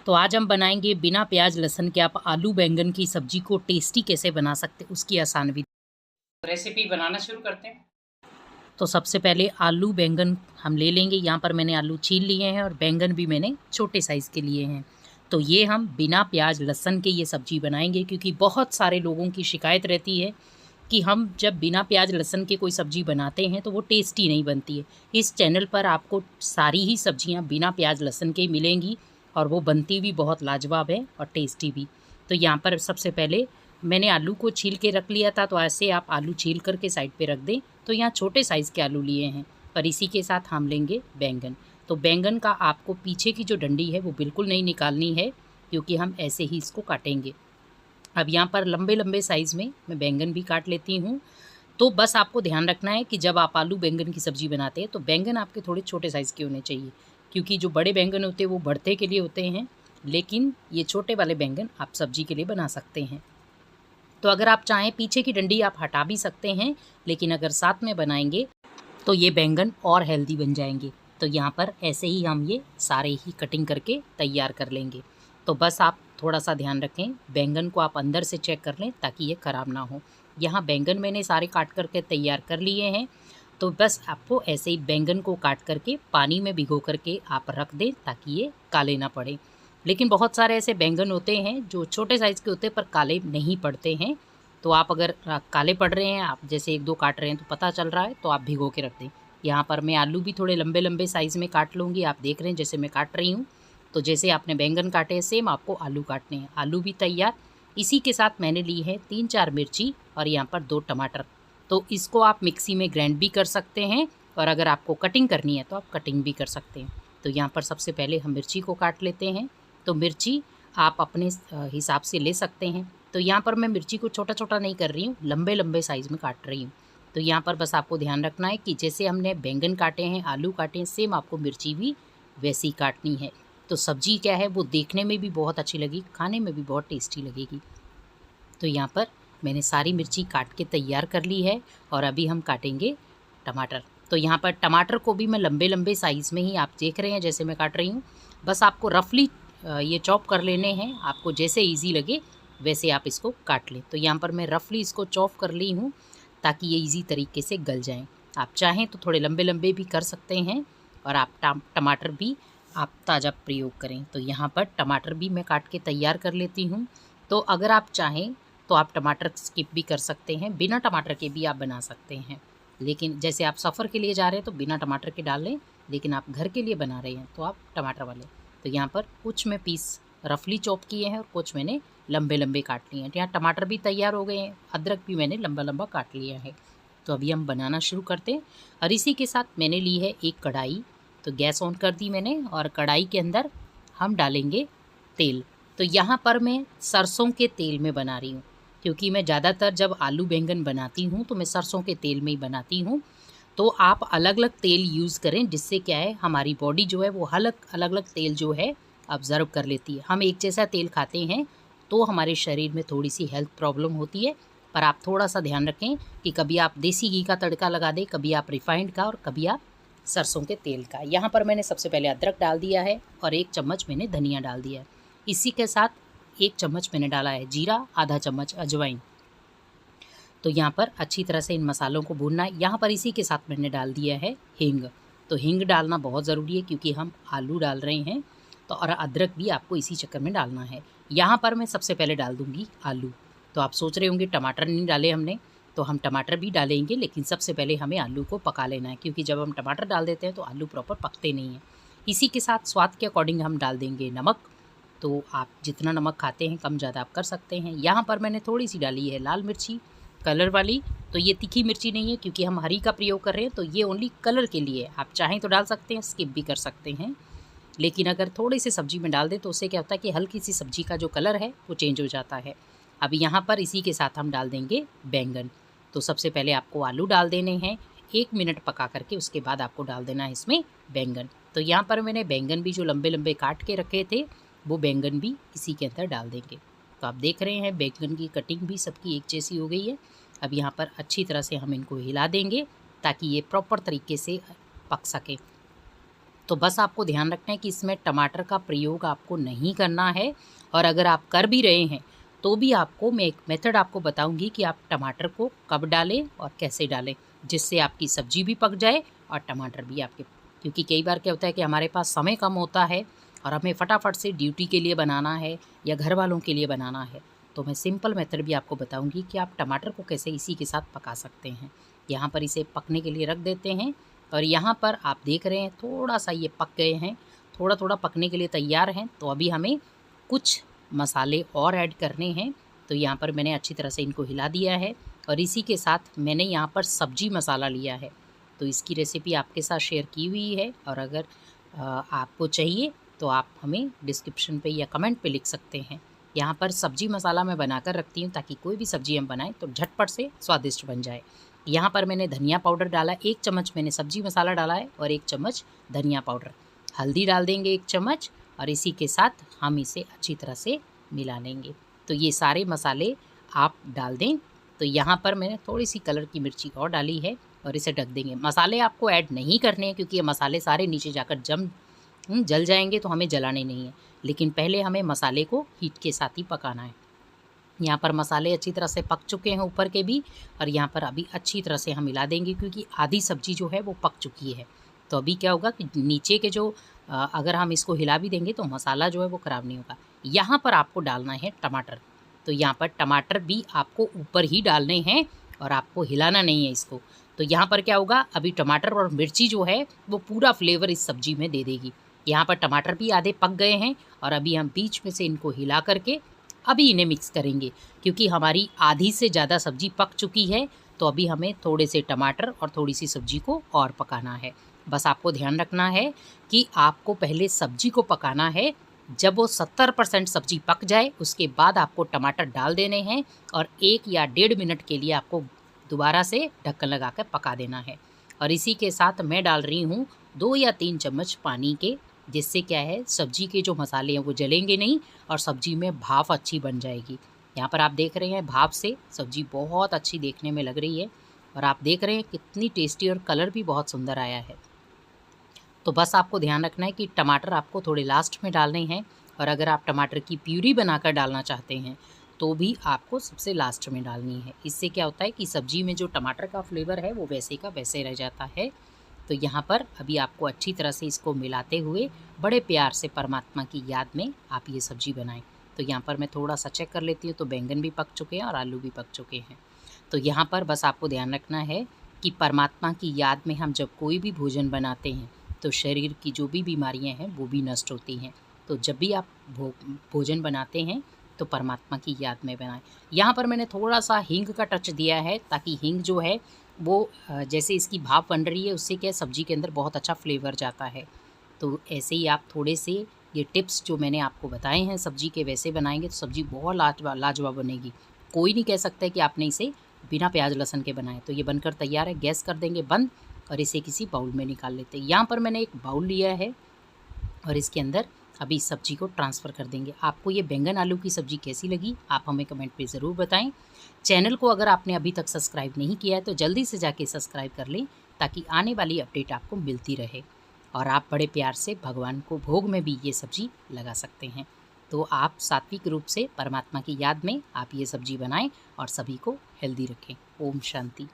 तो आज हम बनाएंगे बिना प्याज लहसुन के आप आलू बैंगन की सब्जी को टेस्टी कैसे बना सकते हैं उसकी आसान विधि। रेसिपी बनाना शुरू करते हैं। तो सबसे पहले आलू बैंगन हम ले लेंगे। यहाँ पर मैंने आलू छील लिए हैं और बैंगन भी मैंने छोटे साइज़ के लिए हैं। तो ये हम बिना प्याज लहसुन के ये सब्जी बनाएंगे, क्योंकि बहुत सारे लोगों की शिकायत रहती है कि हम जब बिना प्याज लहसुन के कोई सब्ज़ी बनाते हैं तो वो टेस्टी नहीं बनती है। इस चैनल पर आपको सारी ही सब्जियां बिना प्याज लहसुन के मिलेंगी और वो बनती भी बहुत लाजवाब है और टेस्टी भी। तो यहाँ पर सबसे पहले मैंने आलू को छील के रख लिया था, तो ऐसे आप आलू छील करके साइड पे रख दें। तो यहाँ छोटे साइज़ के आलू लिए हैं, पर इसी के साथ हम लेंगे बैंगन। तो बैंगन का आपको पीछे की जो डंडी है वो बिल्कुल नहीं निकालनी है, क्योंकि हम ऐसे ही इसको काटेंगे। अब यहाँ पर लंबे लंबे साइज़ में मैं बैंगन भी काट लेती हूँ। तो बस आपको ध्यान रखना है कि जब आप आलू बैंगन की सब्ज़ी बनाते हैं तो बैंगन आपके थोड़े छोटे साइज़ के होने चाहिए, क्योंकि जो बड़े बैंगन होते हैं वो भरते के लिए होते हैं, लेकिन ये छोटे वाले बैंगन आप सब्ज़ी के लिए बना सकते हैं। तो अगर आप चाहें पीछे की डंडी आप हटा भी सकते हैं, लेकिन अगर साथ में बनाएंगे तो ये बैंगन और हेल्दी बन जाएंगे। तो यहाँ पर ऐसे ही हम ये सारे ही कटिंग करके तैयार कर लेंगे। तो बस आप थोड़ा सा ध्यान रखें, बैंगन को आप अंदर से चेक कर लें ताकि ये ख़राब ना हो। यहाँ बैंगन मैंने सारे काट करके तैयार कर लिए हैं। तो बस आपको ऐसे ही बैंगन को काट करके पानी में भिगो करके आप रख दें ताकि ये काले ना पड़े। लेकिन बहुत सारे ऐसे बैंगन होते हैं जो छोटे साइज़ के होते हैं पर काले नहीं पड़ते हैं। तो आप अगर काले पड़ रहे हैं, आप जैसे एक दो काट रहे हैं तो पता चल रहा है, तो आप भिगो के रख दें। यहाँ पर मैं आलू भी थोड़े लंबे लंबे साइज़ में काट लूँगी। आप देख रहे हैं जैसे मैं काट रही हूँ। तो जैसे आपने बैंगन काटे हैं सेम आपको आलू काटने हैं। आलू भी तैयार। इसी के साथ मैंने ली है 3-4 मिर्ची और यहाँ पर 2 टमाटर। तो इसको आप मिक्सी में ग्राइंड भी कर सकते हैं, और अगर आपको कटिंग करनी है तो आप कटिंग भी कर सकते हैं। तो यहाँ पर सबसे पहले हम मिर्ची को काट लेते हैं। तो मिर्ची आप अपने हिसाब से ले सकते हैं। तो यहाँ पर मैं मिर्ची को छोटा छोटा नहीं कर रही हूँ, लंबे लंबे साइज़ में काट रही हूँ। तो यहाँ पर बस आपको ध्यान रखना है कि जैसे हमने बैंगन काटे हैं, आलू काटे हैं, सेम आपको मिर्ची भी वैसी काटनी है। तो सब्जी क्या है वो देखने में भी बहुत अच्छी लगी, खाने में भी बहुत टेस्टी लगेगी। तो यहाँ पर मैंने सारी मिर्ची काट के तैयार कर ली है और अभी हम काटेंगे टमाटर। तो यहाँ पर टमाटर को भी मैं लंबे लंबे साइज़ में ही आप देख रहे हैं जैसे मैं काट रही हूँ। बस आपको रफली ये चॉप कर लेने हैं, आपको जैसे ईजी लगे वैसे आप इसको काट लें। तो यहाँ पर मैं रफली इसको चॉप कर ली हूँ ताकि ये ईजी तरीके से गल जाएँ। आप चाहें तो थोड़े लंबे लंबे भी कर सकते हैं, और आप टमाटर भी आप ताज़ा प्रयोग करें। तो यहाँ पर टमाटर भी मैं काट के तैयार कर लेती हूँ। तो अगर आप चाहें तो आप टमाटर स्किप भी कर सकते हैं, बिना टमाटर के भी आप बना सकते हैं। लेकिन जैसे आप सफ़र के लिए जा रहे हैं तो बिना टमाटर के डाल लें, लेकिन आप घर के लिए बना रहे हैं तो आप टमाटर वाले। तो यहाँ पर कुछ मैं पीस रफली चॉप किए हैं और कुछ मैंने लंबे लंबे काट लिए हैं। तो यहाँ टमाटर भी तैयार हो गए हैं, अदरक भी मैंने लंबा लंबा काट लिया है। तो अभी हम बनाना शुरू करते हैं। और इसी के साथ मैंने ली है एक कढ़ाई। तो गैस ऑन कर दी मैंने, और कढ़ाई के अंदर हम डालेंगे तेल। तो यहाँ पर मैं सरसों के तेल में बना रही हूँ, क्योंकि मैं ज़्यादातर जब आलू बैंगन बनाती हूँ तो मैं सरसों के तेल में ही बनाती हूँ। तो आप अलग अलग तेल यूज़ करें, जिससे क्या है हमारी बॉडी जो है वो अलग अलग तेल जो है ऑब्ज़र्व कर लेती है। हम एक जैसा तेल खाते हैं तो हमारे शरीर में थोड़ी सी हेल्थ प्रॉब्लम होती है। पर आप थोड़ा सा ध्यान रखें कि कभी आप देसी घी का तड़का लगा दें, कभी आप रिफाइंड का, और कभी आप सरसों के तेल का। यहाँ पर मैंने सबसे पहले अदरक डाल दिया है और 1 चम्मच मैंने धनिया डाल दिया है। इसी के साथ 1 चम्मच मैंने डाला है जीरा, आधा चम्मच अजवाइन। तो यहाँ पर अच्छी तरह से इन मसालों को भूनना है। यहाँ पर इसी के साथ मैंने डाल दिया है हींग। तो हींग डालना बहुत ज़रूरी है क्योंकि हम आलू डाल रहे हैं। तो और अदरक भी आपको इसी चक्कर में डालना है। यहाँ पर मैं सबसे पहले डाल दूँगी आलू। तो आप सोच रहे होंगे टमाटर नहीं डाले हमने, तो हम टमाटर भी डालेंगे, लेकिन सबसे पहले हमें आलू को पका लेना है, क्योंकि जब हम टमाटर डाल देते हैं तो आलू प्रॉपर पकते नहीं हैं। इसी के साथ स्वाद के अकॉर्डिंग हम डाल देंगे नमक। तो आप जितना नमक खाते हैं कम ज़्यादा आप कर सकते हैं। यहाँ पर मैंने थोड़ी सी डाली है लाल मिर्ची कलर वाली। तो ये तीखी मिर्ची नहीं है क्योंकि हम हरी का प्रयोग कर रहे हैं, तो ये ओनली कलर के लिए है। आप चाहें तो डाल सकते हैं, स्किप भी कर सकते हैं। लेकिन अगर थोड़ी सी सब्ज़ी में डाल दें तो उससे क्या होता है कि हल्की सी सब्ज़ी का जो कलर है वो चेंज हो जाता है। अब यहाँ पर इसी के साथ हम डाल देंगे बैंगन। तो सबसे पहले आपको आलू डाल देने हैं, 1 मिनट पका करके उसके बाद आपको डाल देना है इसमें बैंगन। तो यहाँ पर मैंने बैंगन भी जो लंबे लंबे काट के रखे थे वो बैंगन भी इसी के अंदर डाल देंगे। तो आप देख रहे हैं बैंगन की कटिंग भी सबकी एक जैसी हो गई है। अब यहाँ पर अच्छी तरह से हम इनको हिला देंगे ताकि ये प्रॉपर तरीके से पक सके। तो बस आपको ध्यान रखना है कि इसमें टमाटर का प्रयोग आपको नहीं करना है, और अगर आप कर भी रहे हैं तो भी आपको मैं एक मेथड आपको बताऊंगी कि आप टमाटर को कब डालें और कैसे डालें, जिससे आपकी सब्जी भी पक जाए और टमाटर भी आपके, क्योंकि कई बार क्या होता है कि हमारे पास समय कम होता है और हमें फटाफट से ड्यूटी के लिए बनाना है या घर वालों के लिए बनाना है। तो मैं सिंपल मेथड भी आपको बताऊंगी कि आप टमाटर को कैसे इसी के साथ पका सकते हैं। यहाँ पर इसे पकने के लिए रख देते हैं, और यहाँ पर आप देख रहे हैं थोड़ा सा ये पक गए हैं, थोड़ा थोड़ा पकने के लिए तैयार हैं। तो अभी हमें कुछ मसाले और ऐड करने हैं। तो यहाँ पर मैंने अच्छी तरह से इनको हिला दिया है, और इसी के साथ मैंने यहाँ पर सब्जी मसाला लिया है। तो इसकी रेसिपी आपके साथ शेयर की हुई है, और अगर आपको चाहिए तो आप हमें डिस्क्रिप्शन पे या कमेंट पे लिख सकते हैं। यहाँ पर सब्जी मसाला मैं बनाकर रखती हूँ ताकि कोई भी सब्जी हम बनाएं तो झटपट से स्वादिष्ट बन जाए। यहाँ पर मैंने धनिया पाउडर डाला, 1 चम्मच मैंने सब्जी मसाला डाला है, और 1 चम्मच धनिया पाउडर, हल्दी डाल देंगे 1 चम्मच, और इसी के साथ हम इसे अच्छी तरह से मिला लेंगे। तो ये सारे मसाले आप डाल दें। तो यहाँ पर मैंने थोड़ी सी कलर की मिर्ची और डाली है, और इसे ढक देंगे। मसाले आपको ऐड नहीं करने हैं क्योंकि ये मसाले सारे नीचे जाकर जल जाएंगे, तो हमें जलाने नहीं है, लेकिन पहले हमें मसाले को हीट के साथ ही पकाना है। यहाँ पर मसाले अच्छी तरह से पक चुके हैं ऊपर के भी, और यहाँ पर अभी अच्छी तरह से हम मिला देंगे क्योंकि आधी सब्जी जो है वो पक चुकी है। तो अभी क्या होगा कि नीचे के जो अगर हम इसको हिला भी देंगे तो मसाला जो है वो ख़राब नहीं होगा। यहाँ पर आपको डालना है टमाटर। तो यहाँ पर टमाटर भी आपको ऊपर ही डालने हैं और आपको हिलाना नहीं है इसको। तो यहाँ पर क्या होगा, अभी टमाटर और मिर्ची जो है वो पूरा फ्लेवर इस सब्जी में दे देगी। यहाँ पर टमाटर भी आधे पक गए हैं, और अभी हम बीच में से इनको हिला करके अभी इन्हें मिक्स करेंगे क्योंकि हमारी आधी से ज़्यादा सब्जी पक चुकी है। तो अभी हमें थोड़े से टमाटर और थोड़ी सी सब्जी को और पकाना है। बस आपको ध्यान रखना है कि आपको पहले सब्जी को पकाना है। जब वो 70% सब्जी पक जाए उसके बाद आपको टमाटर डाल देने हैं, और 1 या 1.5 मिनट के लिए आपको दोबारा से ढक्कन लगा कर पका देना है। और इसी के साथ मैं डाल रही हूँ 2 या 3 चम्मच पानी के, जिससे क्या है सब्जी के जो मसाले हैं वो जलेंगे नहीं और सब्जी में भाप अच्छी बन जाएगी। यहाँ पर आप देख रहे हैं भाप से सब्जी बहुत अच्छी देखने में लग रही है, और आप देख रहे हैं कितनी टेस्टी, और कलर भी बहुत सुंदर आया है। तो बस आपको ध्यान रखना है कि टमाटर आपको थोड़े लास्ट में डालने हैं, और अगर आप टमाटर की प्यूरी बनाकर डालना चाहते हैं तो भी आपको सबसे लास्ट में डालनी है। इससे क्या होता है कि सब्जी में जो टमाटर का फ्लेवर है वो वैसे का वैसे रह जाता है। तो यहाँ पर अभी आपको अच्छी तरह से इसको मिलाते हुए बड़े प्यार से परमात्मा की याद में आप ये सब्ज़ी बनाएं। तो यहाँ पर मैं थोड़ा सा चेक कर लेती हूँ, तो बैंगन भी पक चुके हैं और आलू भी पक चुके हैं। तो यहाँ पर बस आपको ध्यान रखना है कि परमात्मा की याद में हम जब कोई भी भोजन बनाते हैं तो शरीर की जो भी बीमारियाँ हैं वो भी नष्ट होती हैं। तो जब भी आप भोजन बनाते हैं तो परमात्मा की याद में बनाएं। यहाँ पर मैंने थोड़ा सा हींग का टच दिया है ताकि हींग जो है वो जैसे इसकी भाप बन रही है उससे क्या सब्ज़ी के अंदर बहुत अच्छा फ्लेवर जाता है। तो ऐसे ही आप थोड़े से ये टिप्स जो मैंने आपको बताए हैं सब्ज़ी के वैसे बनाएंगे तो सब्ज़ी बहुत लाजवाब बनेगी। कोई नहीं कह सकता है कि आपने इसे बिना प्याज लहसुन के बनाए। तो ये बनकर तैयार है, गैस कर देंगे बंद और इसे किसी बाउल में निकाल लेते हैं। यहाँ पर मैंने एक बाउल लिया है और इसके अंदर अभी इस सब्ज़ी को ट्रांसफ़र कर देंगे। आपको ये बैंगन आलू की सब्ज़ी कैसी लगी आप हमें कमेंट पे ज़रूर बताएं। चैनल को अगर आपने अभी तक सब्सक्राइब नहीं किया है तो जल्दी से जाके सब्सक्राइब कर लें ताकि आने वाली अपडेट आपको मिलती रहे, और आप बड़े प्यार से भगवान को भोग में भी ये सब्ज़ी लगा सकते हैं। तो आप सात्विक रूप से परमात्मा की याद में आप ये सब्ज़ी बनाएं और सभी को हेल्दी रखें। ओम शांति।